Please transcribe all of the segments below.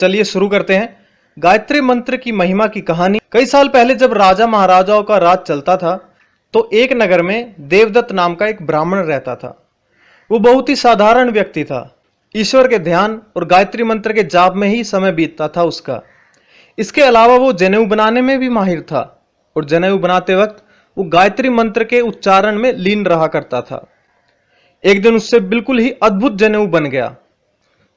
चलिए शुरू करते हैं गायत्री मंत्र की महिमा की कहानी। कई साल पहले जब राजा महाराजाओं का राज चलता था तो एक नगर में देवदत्त नाम का एक ब्राह्मण रहता था। वो बहुत ही साधारण व्यक्ति था। ईश्वर के ध्यान और गायत्री मंत्र के जाप में ही समय बीतता था उसका। इसके अलावा वो जनेऊ बनाने में भी माहिर था और जनेऊ बनाते वक्त वो गायत्री मंत्र के उच्चारण में लीन रहा करता था। एक दिन उससे बिल्कुल ही अद्भुत जनेऊ बन गया।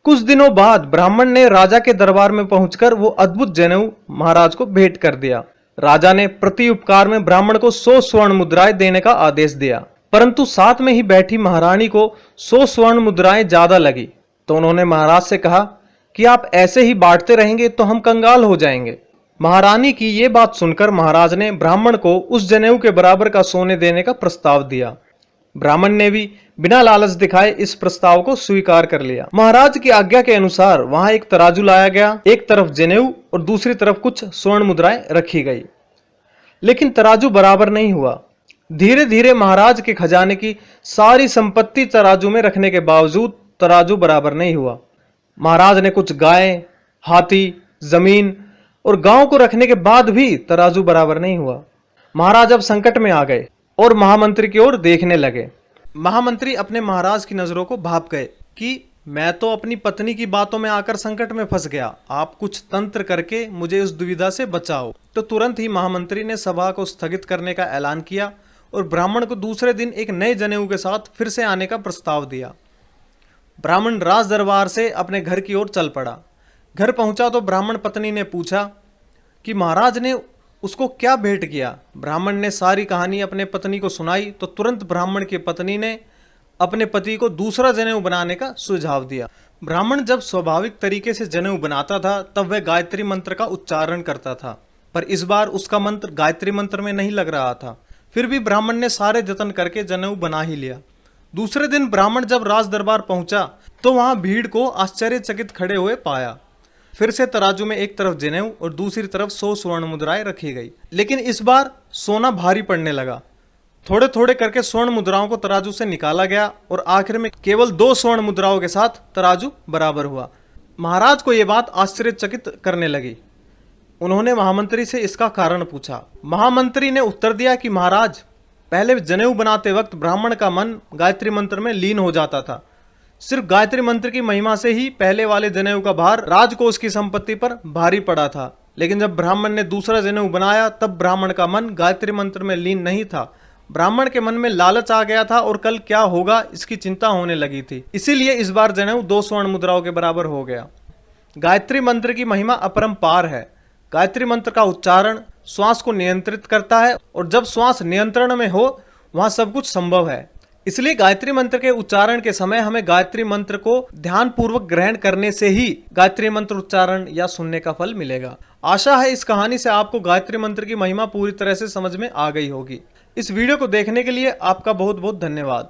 कुछ दिनों बाद ब्राह्मण ने राजा के दरबार में पहुंचकर वो अद्भुत जनेऊ महाराज को भेंट कर दिया। राजा ने प्रति उपकार में ब्राह्मण को 100 स्वर्ण मुद्राएं देने का आदेश दिया, परंतु साथ में ही बैठी महारानी को 100 स्वर्ण मुद्राएं ज्यादा लगी। तो उन्होंने महाराज से कहा कि आप ऐसे ही बांटते रहेंगे तो हम कंगाल हो जाएंगे। महारानी की ये बात सुनकर महाराज ने ब्राह्मण को उस जनेऊ के बराबर का सोने देने का प्रस्ताव दिया। ब्राह्मण ने भी बिना लालच दिखाए इस प्रस्ताव को स्वीकार कर लिया। महाराज की आज्ञा के अनुसार वहां एक तराजू लाया गया। एक तरफ जनेऊ और दूसरी तरफ कुछ स्वर्ण मुद्राएं रखी गई, लेकिन तराजू बराबर नहीं हुआ। धीरे धीरे महाराज के खजाने की सारी संपत्ति तराजू में रखने के बावजूद तराजू बराबर नहीं हुआ। महाराज ने कुछ गाय, हाथी, जमीन और गांव को रखने के बाद भी तराजू बराबर नहीं हुआ। महाराज अब संकट में आ गए और महामंत्री की ओर देखने लगे। महामंत्री अपने महाराज की नजरों को भाप गए कि मैं तो अपनी पत्नी की बातों में आकर संकट में फंस गया, आप कुछ तंत्र करके मुझे इस दुविधा से बचाओ। तो तुरंत ही महामंत्री ने सभा को स्थगित करने का ऐलान किया और ब्राह्मण को दूसरे दिन एक नए जनेऊ के साथ फिर से आने का प्रस्ताव दिया। ब्राह्मण राज दरबार से अपने घर की ओर चल पड़ा। घर पहुंचा तो ब्राह्मण पत्नी ने पूछा कि महाराज ने उसको क्या भेंट किया। ब्राह्मण ने सारी कहानी अपने पत्नी को सुनाई तो तुरंत ब्राह्मण की पत्नी ने अपने पति को दूसरा जनेऊ बनाने का सुझाव दिया। ब्राह्मण जब स्वाभाविक तरीके से जनेऊ बनाता था तब वह गायत्री मंत्र का उच्चारण करता था, पर इस बार उसका मंत्र गायत्री मंत्र में नहीं लग रहा था। फिर भी ब्राह्मण ने सारे जतन करके जनेऊ बना ही लिया। दूसरे दिन ब्राह्मण जब राज दरबार पहुंचा तो वहां भीड़ को आश्चर्यचकित खड़े हुए पाया। फिर से तराजू में एक तरफ जनेऊ और दूसरी तरफ 100 स्वर्ण मुद्राएं रखी गई, लेकिन इस बार सोना भारी पड़ने लगा। थोड़े थोड़े करके स्वर्ण मुद्राओं को तराजू से निकाला गया और आखिर में केवल 2 स्वर्ण मुद्राओं के साथ तराजू बराबर हुआ। महाराज को यह बात आश्चर्यचकित करने लगी। उन्होंने महामंत्री से इसका कारण पूछा। महामंत्री ने उत्तर दिया कि महाराज, पहले जनेऊ बनाते वक्त ब्राह्मण का मन गायत्री मंत्र में लीन हो जाता था। सिर्फ गायत्री मंत्र की महिमा से ही पहले वाले जनेऊ का भार राजकोष की संपत्ति पर भारी पड़ा था, लेकिन जब ब्राह्मण ने दूसरा जनेऊ बनाया तब ब्राह्मण का मन गायत्री मंत्र में लीन नहीं था। ब्राह्मण के मन में लालच आ गया था और कल क्या होगा इसकी चिंता होने लगी थी, इसीलिए इस बार जनेऊ 2 स्वर्ण मुद्राओं के बराबर हो गया। गायत्री मंत्र की महिमा अपरंपार है। गायत्री मंत्र का उच्चारण श्वास को नियंत्रित करता है और जब श्वास नियंत्रण में हो वहां सब कुछ संभव है। इसलिए गायत्री मंत्र के उच्चारण के समय हमें गायत्री मंत्र को ध्यान पूर्वक ग्रहण करने से ही गायत्री मंत्र उच्चारण या सुनने का फल मिलेगा। आशा है इस कहानी से आपको गायत्री मंत्र की महिमा पूरी तरह से समझ में आ गई होगी। इस वीडियो को देखने के लिए आपका बहुत बहुत धन्यवाद।